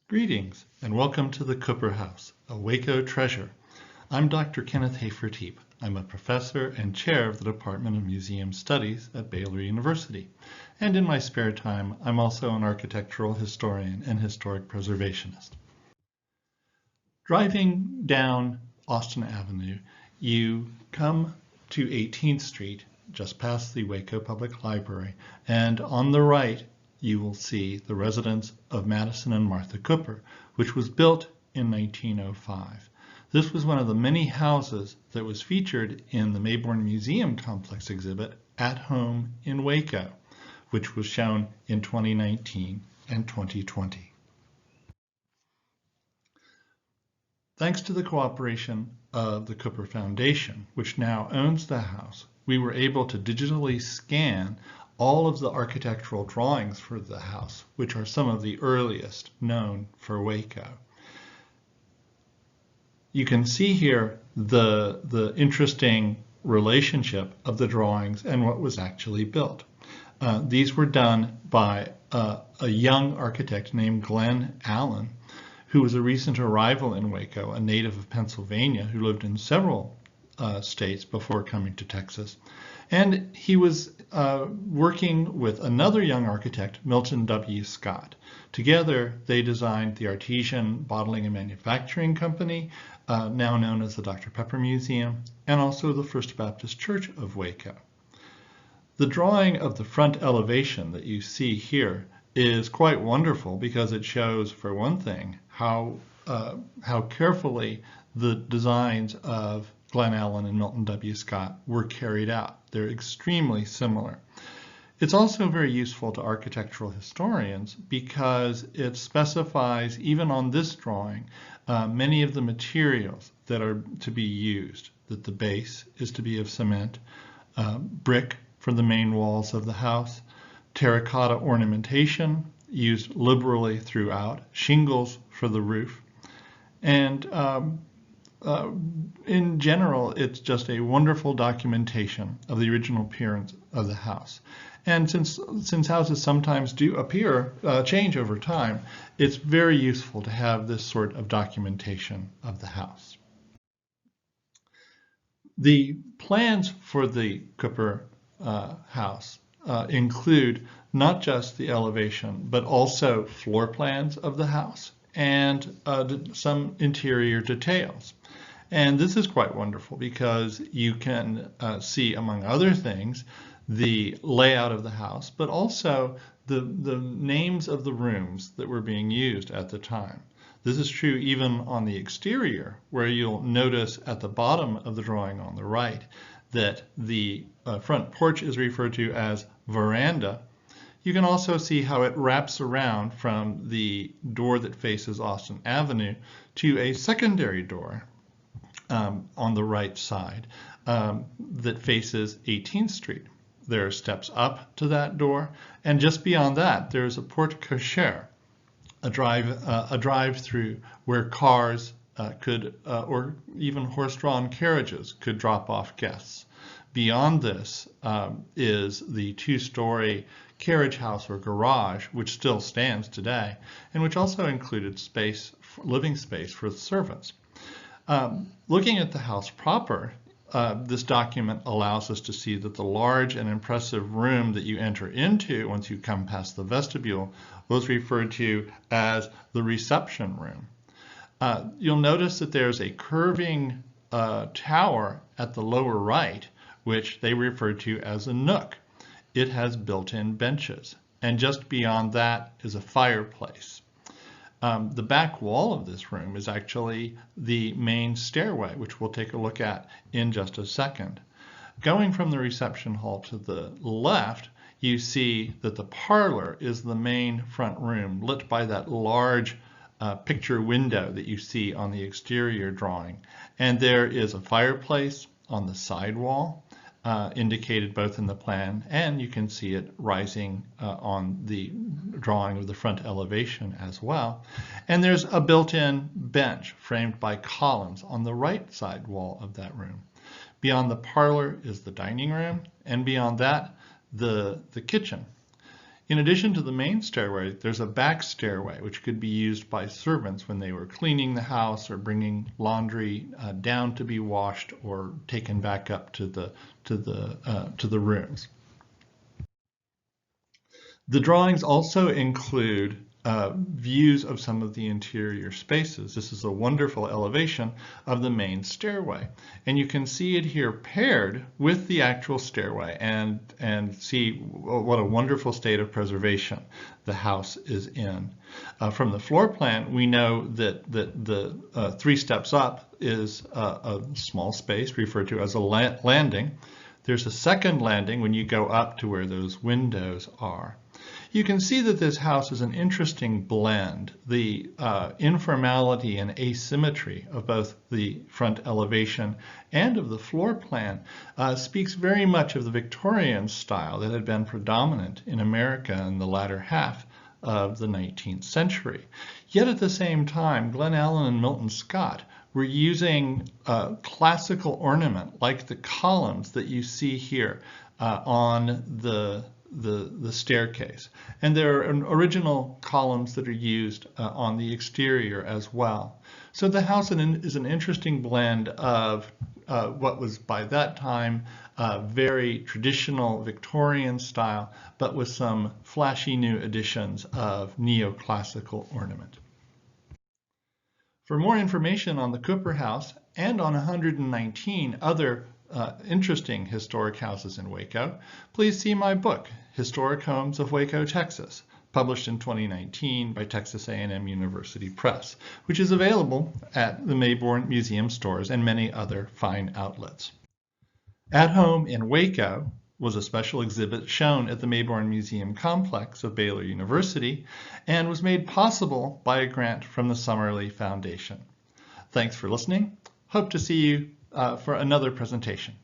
Greetings and welcome to the Cooper House, a Waco treasure. I'm Dr. Kenneth Hafertepe. I'm a professor and chair of the Department of Museum Studies at Baylor University. And in my spare time, I'm also an architectural historian and historic preservationist. Driving down Austin Avenue, you come to 18th Street, just past the Waco Public Library, and on the right, you will see the residence of Madison and Martha Cooper, which was built in 1905. This was one of the many houses that was featured in the Mayborn Museum Complex exhibit At Home in Waco, which was shown in 2019 and 2020. Thanks to the cooperation of the Cooper Foundation, which now owns the house, we were able to digitally scan all of the architectural drawings for the house, which are some of the earliest known for Waco. You can see here the interesting relationship of the drawings and what was actually built. These were done by a young architect named Glenn Allen, who was a recent arrival in Waco, a native of Pennsylvania who lived in several states before coming to Texas. And he was working with another young architect, Milton W. Scott. Together, they designed the Artesian Bottling and Manufacturing Company, now known as the Dr. Pepper Museum, and also the First Baptist Church of Waco. The drawing of the front elevation that you see here is quite wonderful because it shows, for one thing, how carefully the designs of Glenn Allen and Milton W. Scott were carried out. They're extremely similar. It's also very useful to architectural historians because it specifies, even on this drawing, many of the materials that are to be used, that the base is to be of cement, brick for the main walls of the house, terracotta ornamentation used liberally throughout, shingles for the roof, and in general, it's just a wonderful documentation of the original appearance of the house. And since houses sometimes do change over time, it's very useful to have this sort of documentation of the house. The plans for the Cooper house include not just the elevation, but also floor plans of the house and some interior details. And this is quite wonderful because you can see, among other things, the layout of the house, but also the names of the rooms that were being used at the time. This is true even on the exterior, where you'll notice at the bottom of the drawing on the right that the front porch is referred to as Veranda. You can also see how it wraps around from the door that faces Austin Avenue to a secondary door on the right side that faces 18th Street. There are steps up to that door, and just beyond that, there's a porte cochere, a drive-through where cars could, or even horse-drawn carriages could drop off guests. Beyond this is the two-story carriage house or garage, which still stands today, and which also included living space for the servants. Looking at the house proper, this document allows us to see that the large and impressive room that you enter into once you come past the vestibule was referred to as the reception room. You'll notice that there's a curving tower at the lower right, which they refer to as a nook. It has built-in benches, and just beyond that is a fireplace. The back wall of this room is actually the main stairway, which we'll take a look at in just a second. Going from the reception hall to the left, you see that the parlor is the main front room, lit by that large picture window that you see on the exterior drawing. And there is a fireplace on the side wall, indicated both in the plan, and you can see it rising on the drawing of the front elevation as well. And there's a built-in bench framed by columns on the right side wall of that room. Beyond the parlor is the dining room, and beyond that, the kitchen. In addition to the main stairway, there's a back stairway, which could be used by servants when they were cleaning the house or bringing laundry down to be washed or taken back up to the rooms. The drawings also include views of some of the interior spaces. This is a wonderful elevation of the main stairway. And you can see it here paired with the actual stairway and see what a wonderful state of preservation the house is in. From the floor plan, we know that the 3 steps up is a small space referred to as a landing. There's a second landing when you go up to where those windows are. You can see that this house is an interesting blend. The informality and asymmetry of both the front elevation and of the floor plan speaks very much of the Victorian style that had been predominant in America in the latter half of the 19th century. Yet at the same time, Glen Allen and Milton Scott were using classical ornament like the columns that you see here on the staircase. And there are original columns that are used on the exterior as well. So the house is an interesting blend of what was by that time very traditional Victorian style, but with some flashy new additions of neoclassical ornament. For more information on the Cooper House and on 119 other interesting historic houses in Waco, please see my book, Historic Homes of Waco, Texas, published in 2019 by Texas A&M University Press, which is available at the Mayborn Museum stores and many other fine outlets. At Home in Waco was a special exhibit shown at the Mayborn Museum Complex of Baylor University and was made possible by a grant from the Summerlee Foundation. Thanks for listening. Hope to see you for another presentation.